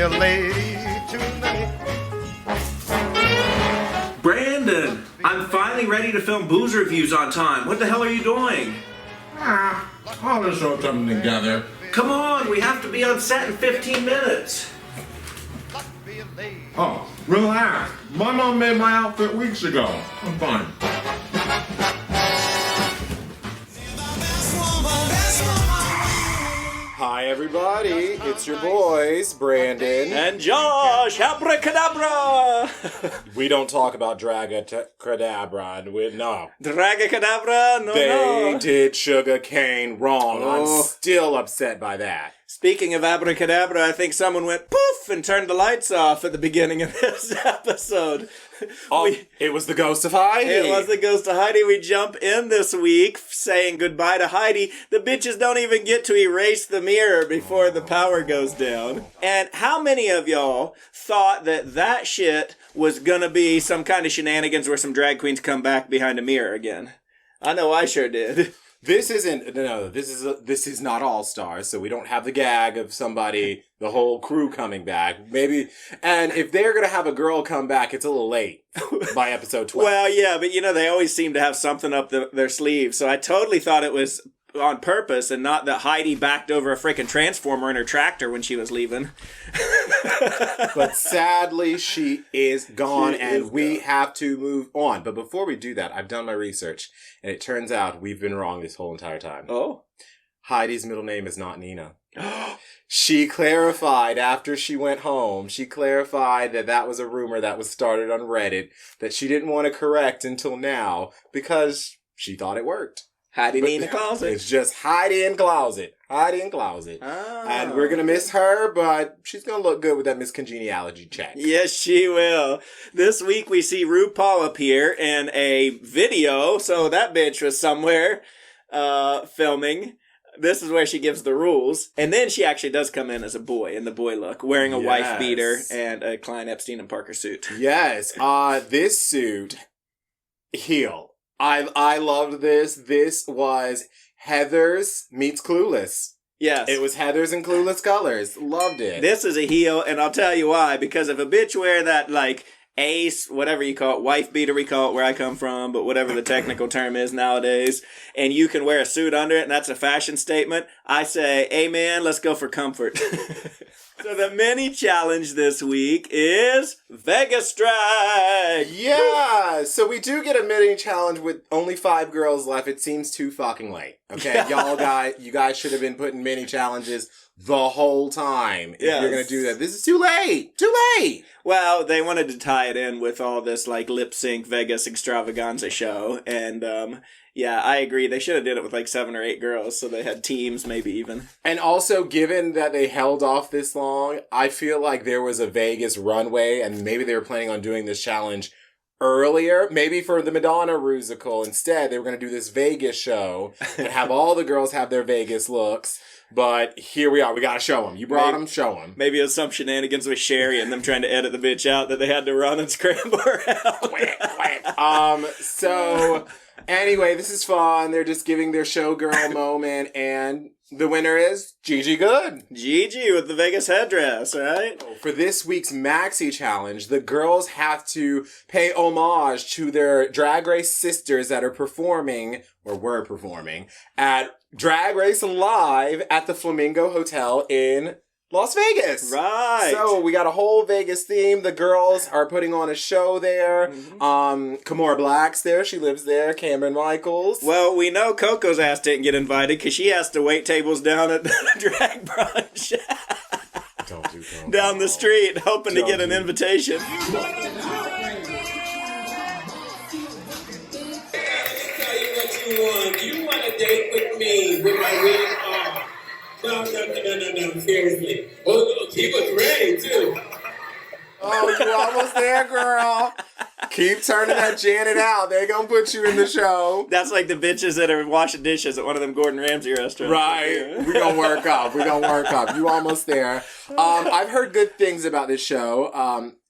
a lady tonight. Brandon, I'm finally ready to film booze reviews on time. What the hell are you doing? I'll just throw something together. Come on, we have to be on set in 15 minutes. Oh, relax. My mom made my outfit weeks ago. I'm fine. Hi everybody, it's your boys, Brandon. And Josh, abracadabra! We don't talk about Dragacadabra, no. Dragacadabra? They did sugar cane wrong. Oh. I'm still upset by that. Speaking of abracadabra, I think someone went poof and turned the lights off at the beginning of this episode. Oh, it was the ghost of Heidi. It was the ghost of Heidi. We jump in this week saying goodbye to Heidi. The bitches don't even get to erase the mirror before the power goes down. And how many of y'all thought that shit was gonna be some kind of shenanigans where some drag queens come back behind a mirror again? I know I sure did. This is not All Stars, so we don't have the gag of somebody, the whole crew coming back. Maybe, and if they're gonna have a girl come back, it's a little late by episode 12. Well, yeah, but they always seem to have something up their sleeve, so I totally thought it was on purpose and not that Heidi backed over a freaking transformer in her tractor when she was leaving. But sadly, she is gone, we have to move on. But before we do that, I've done my research, and it turns out we've been wrong this whole entire time. Oh? Heidi's middle name is not Nina. She clarified after she went home, that was a rumor that was started on Reddit that she didn't want to correct until now because she thought it worked. Heidi in the closet. It's just Heidi in closet. Heidi in closet. Oh. And we're going to miss her, but she's going to look good with that Miss Congeniality check. Yes, she will. This week we see RuPaul appear in a video, so that bitch was somewhere filming. This is where she gives the rules. And then she actually does come in as a boy, in the boy look, wearing a wife beater and a Klein Epstein and Parker suit. Yes. This suit, heel. I loved this. This was Heather's meets Clueless. Yes. It was Heather's and Clueless colors. Loved it. This is a heel, and I'll tell you why. Because if a bitch wear that, ace, whatever you call it, wife beater we call it where I come from, but whatever the technical term is nowadays, and you can wear a suit under it, and that's a fashion statement, I say, amen, let's go for comfort. So the mini challenge this week is Vegas Drag. Yeah, so we do get a mini challenge with only 5 girls left. It seems too fucking late. Okay, you guys should have been putting mini challenges the whole time if you're gonna do that. This is too late. Too late. Well, they wanted to tie it in with all this lip sync Vegas extravaganza show, and yeah, I agree. They should have did it with 7 or 8 girls, so they had teams, maybe even. And also, given that they held off this long, I feel like there was a Vegas runway, and maybe they were planning on doing this challenge earlier. Maybe for the Madonna Rusical. Instead, they were going to do this Vegas show and have all the girls have their Vegas looks. But here we are. We got to show them. You brought them, show them. Maybe it was some shenanigans with Sherry and them trying to edit the bitch out that they had to run and scramble her out. So... Anyway, this is fun. They're just giving their showgirl moment, and the winner is Gigi Good. Gigi with the Vegas headdress, right? For this week's Maxi Challenge, the girls have to pay homage to their Drag Race sisters that are performing, or were performing, at Drag Race Live at the Flamingo Hotel in Las Vegas. Right. So we got a whole Vegas theme. The girls are putting on a show there. Mm-hmm. Kimora Black's there. She lives there. Cameron Michaels. Well, we know Coco's ass didn't get invited because she has to wait tables down at the drag brunch. Don't do Coco. Down the street, hoping to get an invitation. You want a date with me with my wig on? No, seriously. Oh, he was ready, too. Oh, you almost there, girl. Keep turning that Janet out. They're going to put you in the show. That's like the bitches that are washing dishes at one of them Gordon Ramsay restaurants. Right. We're going to work up. You almost there. I've heard good things about this show.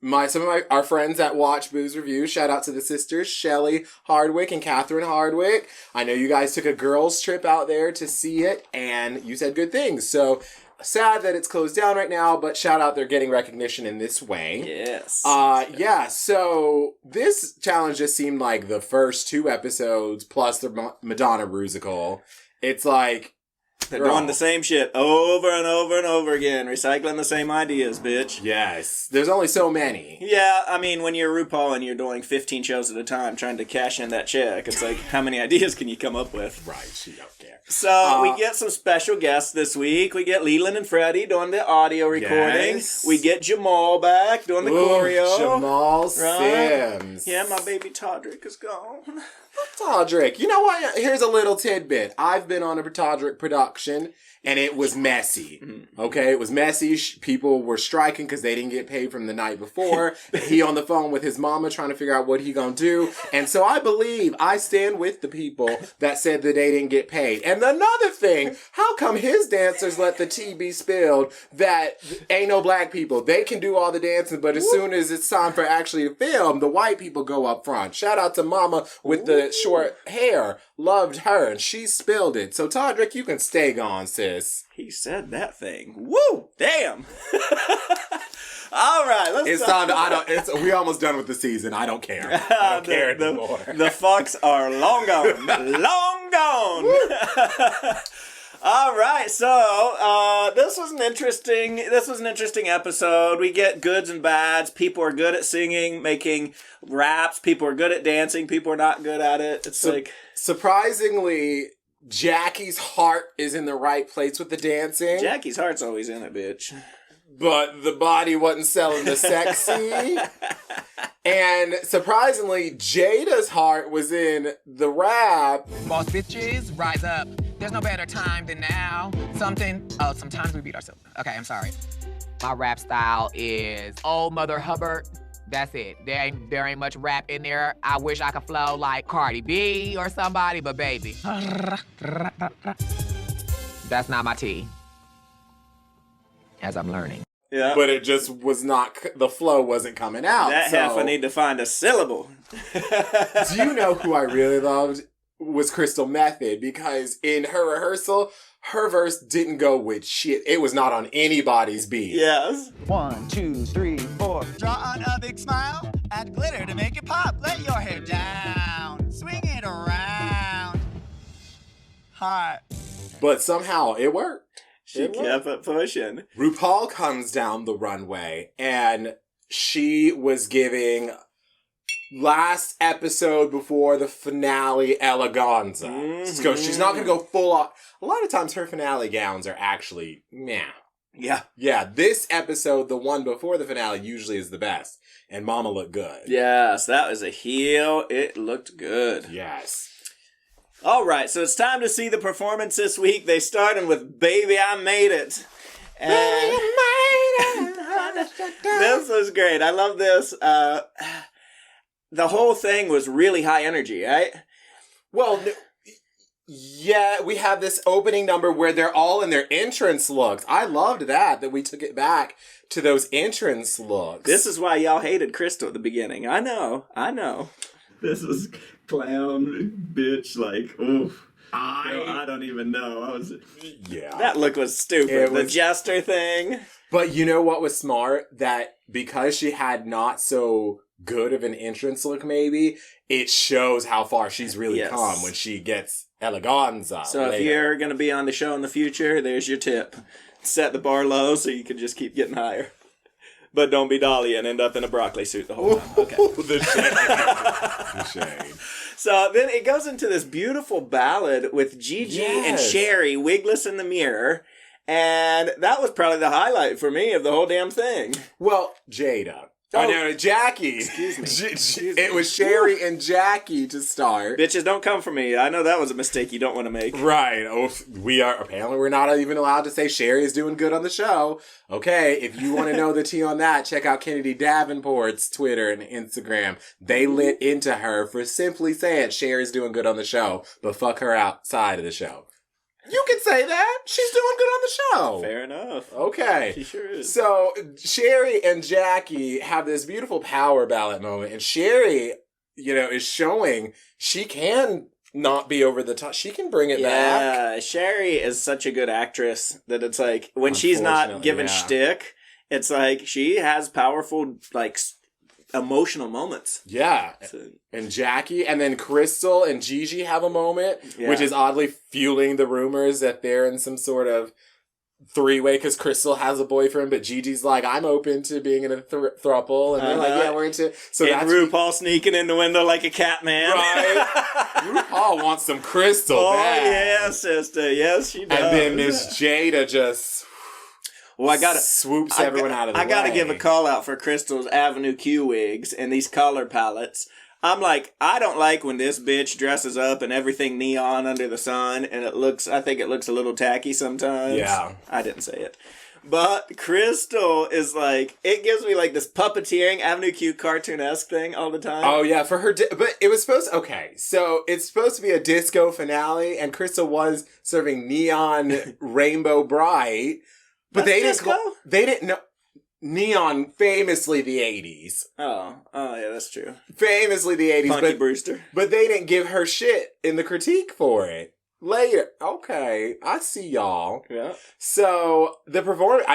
Some of our friends that watch Booze Review, shout out to the sisters, Shelly Hardwick and Catherine Hardwick. I know you guys took a girls' trip out there to see it, and you said good things. So sad that it's closed down right now, but shout out they're getting recognition in this way. Yes. Yeah, so this challenge just seemed like the first 2 episodes plus the Madonna Rusical. It's like, they're doing the same shit over and over and over again, recycling the same ideas, bitch. yes, there's only so many. Yeah, I mean, when you're RuPaul and you're doing 15 shows at a time trying to cash in that check, it's like, how many ideas can you come up with? Right, she don't care. So, we get some special guests this week. We get Leland and Freddie doing the audio recording. Yes. We get Jamal back doing the choreo. Jamal Right. Sims. Yeah, my baby Todrick is gone. Todrick. You know what? Here's a little tidbit. I've been on a Todrick production, and it was messy. Okay? It was messy. People were striking because they didn't get paid from the night before. He on the phone with his mama trying to figure out what he gonna do. And so I stand with the people that said that they didn't get paid. And another thing, how come his dancers let the tea be spilled that ain't no black people? They can do all the dancing, but as soon as it's time for actually to film, the white people go up front. Shout out to mama with the short hair. Loved her, and she spilled it. So Todrick, you can stay gone, sis. He said that thing. Woo! Damn! All right, let's It's time to, we almost done with the season. I don't care. I don't care anymore. The fucks are long gone. Long gone! All right, so this was an interesting episode. We get goods and bads. People are good at singing, making raps. People are good at dancing. People are not good at it. It's surprisingly, Jackie's heart is in the right place with the dancing. Jackie's heart's always in it, bitch. But the body wasn't selling the sexy. And surprisingly, Jada's heart was in the rap. Boss bitches, rise up. There's no better time than now. Sometimes we beat ourselves. Okay, I'm sorry. My rap style is Old Mother Hubbard. That's it. There ain't much rap in there. I wish I could flow like Cardi B or somebody, but baby. That's not my tea. As I'm learning. Yeah. But it just was not, the flow wasn't coming out. That half I need to find a syllable. Do you know who I really loved? Was Crystal Method, because in her rehearsal, her verse didn't go with shit. It was not on anybody's beat. Yes. 1, 2, 3, 4. Draw on a big smile. Add glitter to make it pop. Let your hair down. Swing it around. Hot. But somehow it worked. She kept it pushing. RuPaul comes down the runway, and she was giving last episode before the finale eleganza. Mm-hmm. So she's not going to go full on. A lot of times her finale gowns are actually meh. Yeah. Yeah, this episode, the one before the finale, usually is the best. And Mama looked good. Yes, that was a heel. It looked good. Yes. All right, so it's time to see the performance this week. They started with Baby, I Made It. And this was great. I love this. The whole thing was really high energy, right? Well, yeah, we have this opening number where they're all in their entrance looks. I loved that we took it back to those entrance looks. This is why y'all hated Crystal at the beginning. I know. This was clown bitch, like, oof. I don't even know. Yeah. That look was stupid. The jester thing. But you know what was smart? That because she had not so good of an entrance look, maybe, it shows how far she's really come when she gets eleganza. So if you're going to be on the show in the future, there's your tip. Set the bar low so you can just keep getting higher. But don't be Dolly and end up in a broccoli suit the whole time. Okay. The shade. The shade. So then it goes into this beautiful ballad with Gigi and Sherry wigless in the mirror. And that was probably the highlight for me of the whole damn thing. Well, Jada. Oh, no, Jackie. Excuse me. It was Sherry and Jackie to start. Bitches, don't come for me. I know that was a mistake you don't want to make. Right. Oh, we're not even allowed to say Sherry is doing good on the show. Okay, if you want to know the tea on that, check out Kennedy Davenport's Twitter and Instagram. They lit into her for simply saying Sherry's doing good on the show, but fuck her outside of the show. You can say that. She's doing good on the show. Fair enough. Okay. She sure is. So Sherry and Jackie have this beautiful power ballot moment, and Sherry, is showing she can not be over the top. She can bring it back. Yeah, Sherry is such a good actress that it's like when she's not given shtick, it's like she has powerful emotional moments. Yeah. And Jackie and then Crystal and Gigi have a moment, which is oddly fueling the rumors that they're in some sort of three-way because Crystal has a boyfriend, but Gigi's like, I'm open to being in a throuple. And they're like, yeah, we're into... So that's RuPaul sneaking in the window like a cat man. Right. RuPaul wants some Crystal back. Oh, yeah, sister. Yes, she does. And then Miss Jada just... Well, swoops everyone out of the way. I gotta give a call out for Crystal's Avenue Q wigs and these color palettes. I'm like, I don't like when this bitch dresses up and everything neon under the sun, and I think it looks a little tacky sometimes. Yeah. I didn't say it. But Crystal is like, it gives me like this puppeteering Avenue Q cartoon-esque thing all the time. Oh yeah, for her, but it was supposed so it's supposed to be a disco finale, and Crystal was serving neon rainbow bright. But they didn't know. Neon, famously the 80s. Oh, yeah, that's true. Famously the 80s. Funky Brewster. But they didn't give her shit in the critique for it. Later. Okay, I see y'all. Yeah. So, the performance,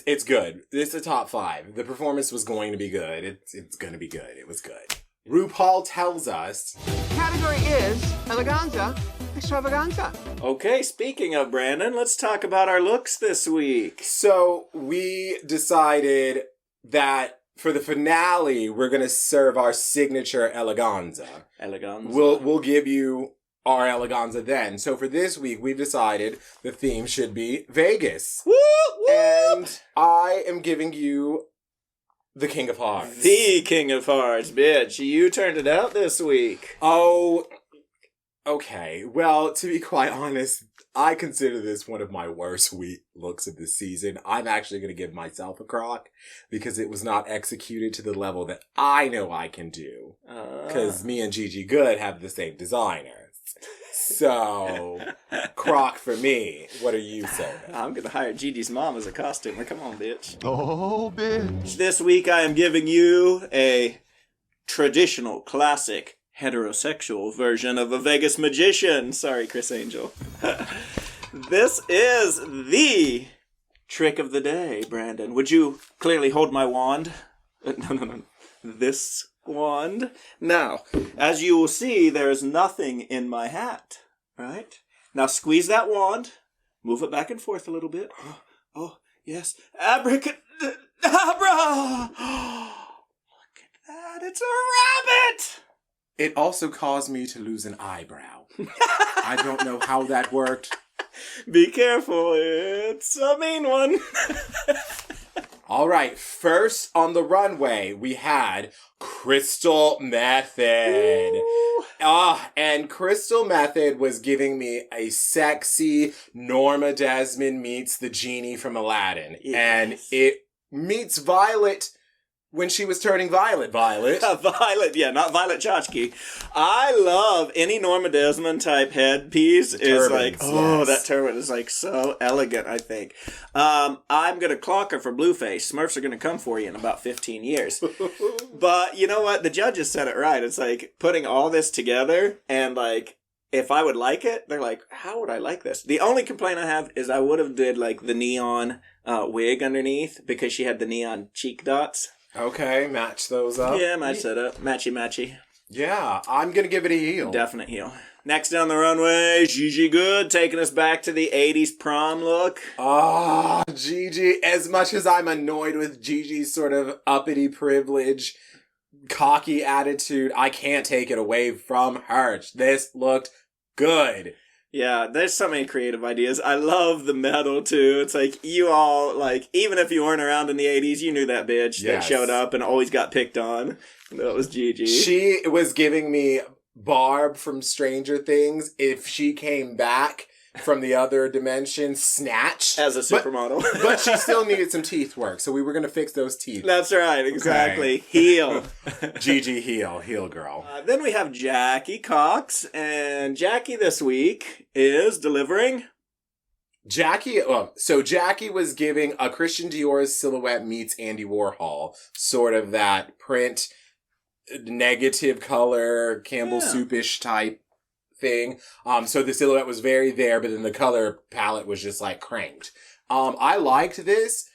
it's good. It's a top 5. The performance was going to be good. It's going to be good. It was good. RuPaul tells us... Category is eleganza extravaganza. Okay, speaking of Brandon, let's talk about our looks this week. So we decided that for the finale, we're going to serve our signature eleganza. Eleganza. We'll give you our eleganza then. So for this week, we've decided the theme should be Vegas. Whoop, whoop. And I am giving you the King of Hearts. The King of Hearts, bitch. You turned it out this week. Oh, okay. Well, to be quite honest, I consider this one of my worst looks of the season. I'm actually going to give myself a crock because it was not executed to the level that I know I can do. Because me and Gigi Good have the same designers. So, crock for me. What are you saying? I'm going to hire Gigi's mom as a costumer. Come on, bitch. Oh, bitch. This week I am giving you a traditional, classic, heterosexual version of a Vegas magician. Sorry, Chris Angel. This is the trick of the day, Brandon. Would you clearly hold my wand? No. This wand. Now, as you will see, there is nothing in my hat, right? Now squeeze that wand, move it back and forth a little bit. Oh, yes. Abracadabra! Look at that, it's a rabbit! It also caused me to lose an eyebrow. I don't know how that worked. Be careful, it's a mean one. All right, first on the runway, we had Crystal Method. And Crystal Method was giving me a sexy Norma Desmond meets the genie from Aladdin. Yes. And it meets Violet when she was turning Violet. Violet, yeah, not Violet Chachki. I love any Norma Desmond type headpiece. Is like, yes. That turban is like so elegant, I think. I'm going to clock her for Blueface. Smurfs are going to come for you in about 15 years. But you know what? The judges said it right. It's like putting all this together and like, if I would like it, they're like, how would I like this? The only complaint I have is I would have did like the neon wig underneath because she had the neon cheek dots. Okay, match those up. Yeah, match that up. Matchy. Yeah, I'm going to give it a heel. Definite heel. Next down the runway, Gigi Good, taking us back to the 80s prom look. Oh, Gigi. As much as I'm annoyed with Gigi's sort of uppity privilege, cocky attitude, I can't take it away from her. This looked good. Yeah, there's so many creative ideas. I love the medal, too. It's like, you all, like, even if you weren't around in the 80s, you knew that bitch that showed up and always got picked on. That was Gigi. She was giving me Barb from Stranger Things if she came back from the other dimension, snatched. As a supermodel. But she still needed some teeth work, so we were going to fix those teeth. That's right, exactly. Okay. Heel. Gigi heel girl. Then we have Jackie Cox, and Jackie this week is delivering Jackie was giving a Christian Dior's silhouette meets Andy Warhol, sort of that print, negative color, Campbell soupish type thing. So the silhouette was very there, but then the color palette was just like cranked. I liked this.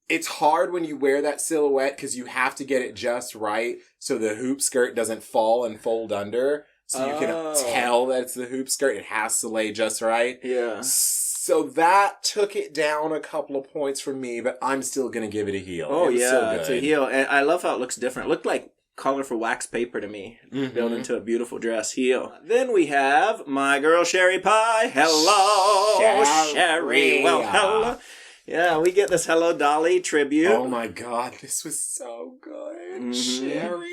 It's hard when you wear that silhouette because you have to get it just right so the hoop skirt doesn't fall and fold under. So you can tell that it's the hoop skirt. It has to lay just right. Yeah. So that took it down a couple of points for me, but I'm still going to give it a heel. Oh, yeah, so it's a heel. And I love how it looks different. It looked like colorful wax paper to me, built into a beautiful dress heel. Then we have my girl Sherry Pie. Hello, Sherry. Well, hello. Yeah, we get this Hello Dolly tribute. Oh my God, this was so good. Sherry.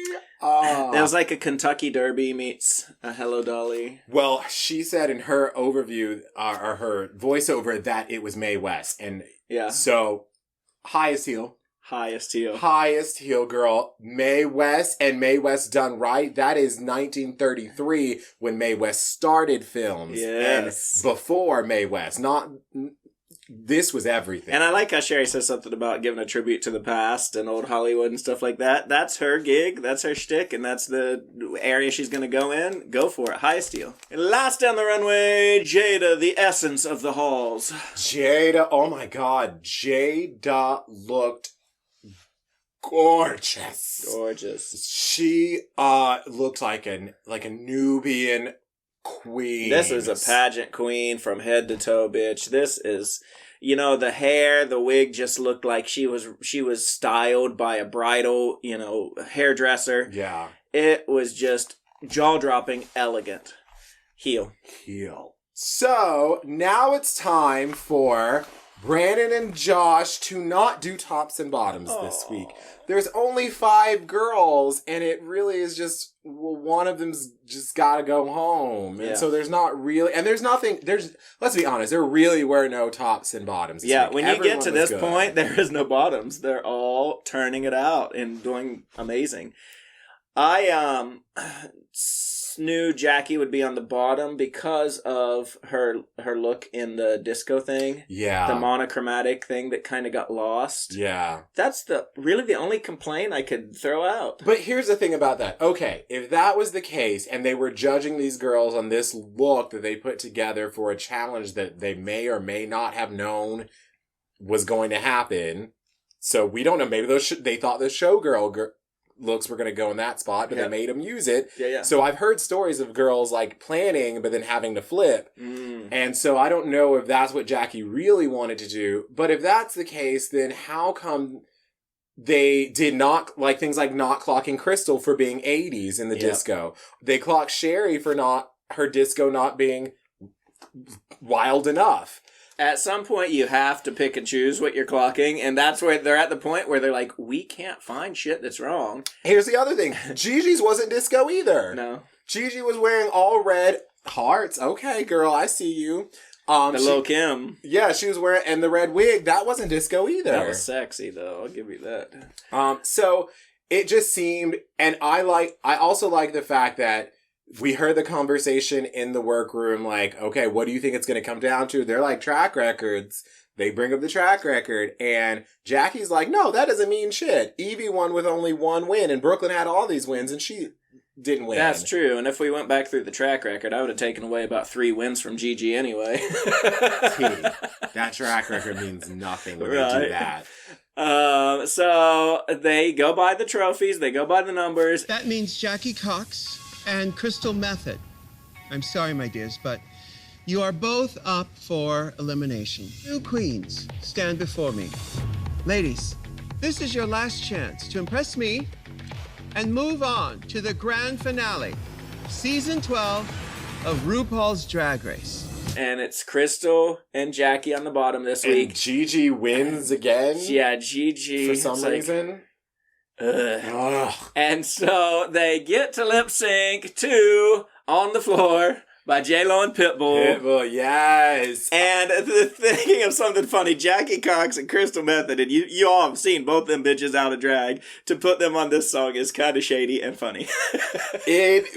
It was like a Kentucky Derby meets a Hello Dolly. Well, she said in her overview, or her voiceover, that it was Mae West. And so, highest heel. Highest heel. Highest heel, girl. Mae West, and Mae West done right. That is 1933 when Mae West started films. Yes. And before Mae West. This was everything. And I like how Sherry says something about giving a tribute to the past and old Hollywood and stuff like that. That's her gig. That's her shtick. And that's the area she's going to go in. Go for it. Highest deal. And last down the runway, Jada, the essence of the halls. Jada, oh my God. Jada looked gorgeous. Gorgeous. She looked like a Nubian queen. This is a pageant queen from head to toe, bitch. This is, the hair, the wig just looked like she was styled by a bridal, hairdresser. Yeah. It was just jaw-dropping, elegant. Heel. So, now it's time for Brandon and Josh to not do tops and bottoms this week. There's only 5 girls, and it really is just, one of them's just gotta go home. And so there's not really, and let's be honest, there really were no tops and bottoms this week. When you get to this point, there is no bottoms. They're all turning it out and doing amazing. I knew Jackie would be on the bottom because of her look in the disco thing. Yeah. The monochromatic thing that kind of got lost. Yeah. That's really the only complaint I could throw out. But here's the thing about that. Okay, if that was the case and they were judging these girls on this look that they put together for a challenge that they may or may not have known was going to happen, so we don't know, maybe they thought the showgirl looks were going to go in that spot, but they made them use it. Yeah. So I've heard stories of girls like planning, but then having to flip. And so I don't know if that's what Jackie really wanted to do. But if that's the case, then how come they did not, like things like not clocking Crystal for being 80s in the disco? They clocked Sherry for her disco not being wild enough. At some point, you have to pick and choose what you're clocking, and that's where they're at the point where they're like, we can't find shit that's wrong. Here's the other thing. Gigi's wasn't disco either. No. Gigi was wearing all red hearts. Okay, girl, I see you. Lil' Kim. Yeah, she was wearing, and the red wig, that wasn't disco either. That was sexy, though. I'll give you that. So it just seemed, and I also like the fact that we heard the conversation in the workroom, like, okay, what do you think it's going to come down to? They're like, track records. They bring up the track record, and Jackie's like, no, that doesn't mean shit. Evie won with only 1 win, and Brooklyn had all these wins, and she didn't win. That's true, and if we went back through the track record, I would have taken away about 3 wins from Gigi anyway. That track record means nothing when they do that. So they go by the trophies, they go by the numbers. That means Jackie Cox and Crystal Method. I'm sorry, my dears, but you are both up for elimination. 2 queens stand before me. Ladies, this is your last chance to impress me and move on to the grand finale, season 12 of RuPaul's Drag Race. And it's Crystal and Jackie on the bottom this week. And Gigi wins again? Yeah, Gigi. For some reason. Ugh. And so they get to lip sync to On the Floor by J-Lo and Pitbull. Pitbull, yes. And thinking of something funny, Jackie Cox and Crystal Method, and you all have seen both them bitches out of drag, to put them on this song is kind of shady and funny. This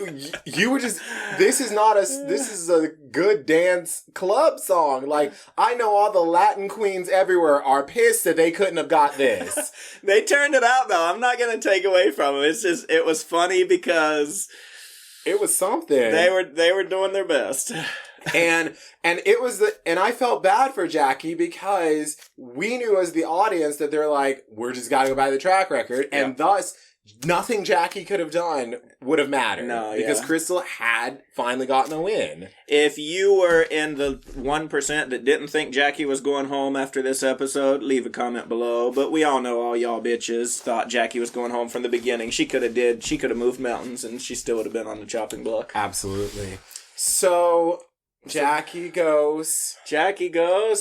is a good dance club song. Like, I know all the Latin queens everywhere are pissed that they couldn't have got this. They turned it out, though. I'm not going to take away from them. It's just, it was funny because it was something. They were doing their best. and it was and I felt bad for Jackie because we knew as the audience that they're like, we're just got to go by the track record. And thus, nothing Jackie could have done would have mattered. No, because Crystal had finally gotten a win. If you were in the 1% that didn't think Jackie was going home after this episode, leave a comment below. But we all know all y'all bitches thought Jackie was going home from the beginning. She could have moved mountains and she still would have been on the chopping block. Absolutely. So Jackie goes,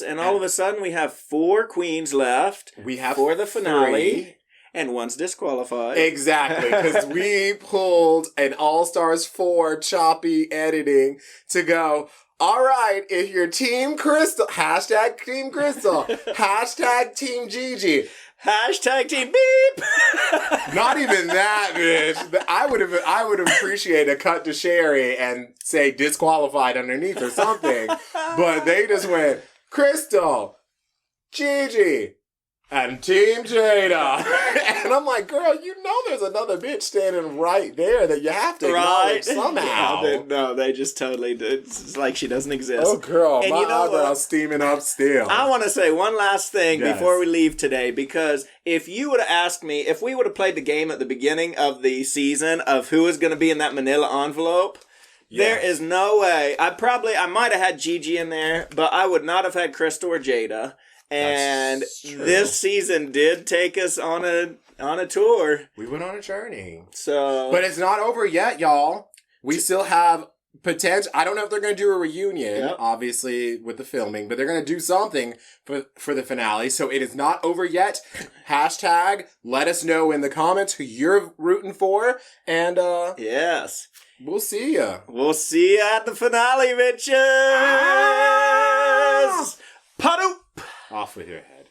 and all of a sudden we have 4 queens left. We have for the finale. 3. And one's disqualified. Exactly, because we pulled an All-Stars 4 choppy editing to go, all right, if you're Team Crystal, hashtag Team Crystal, hashtag Team Gigi, hashtag Team Beep. Not even that, bitch. I would appreciate a cut to Sherry and say disqualified underneath or something. But they just went, Crystal, Gigi, and Team Jada. And I'm like, girl, you know there's another bitch standing right there that you have to acknowledge somehow. No, they just totally did. It's like she doesn't exist. Oh, girl, and my you know eyebrow's steaming up still. I want to say one last thing before we leave today, because if you would have asked me, if we would have played the game at the beginning of the season of who is going to be in that manila envelope, there is no way. I might have had Gigi in there, but I would not have had Crystal or Jada. And this season did take us on a tour. We went on a journey. But it's not over yet, y'all. We still have potential. I don't know if they're going to do a reunion, obviously, with the filming, but they're going to do something for the finale. So it is not over yet. Hashtag, let us know in the comments who you're rooting for. And, yes. We'll see ya. We'll see ya at the finale, bitches. Padoop. Off with your head.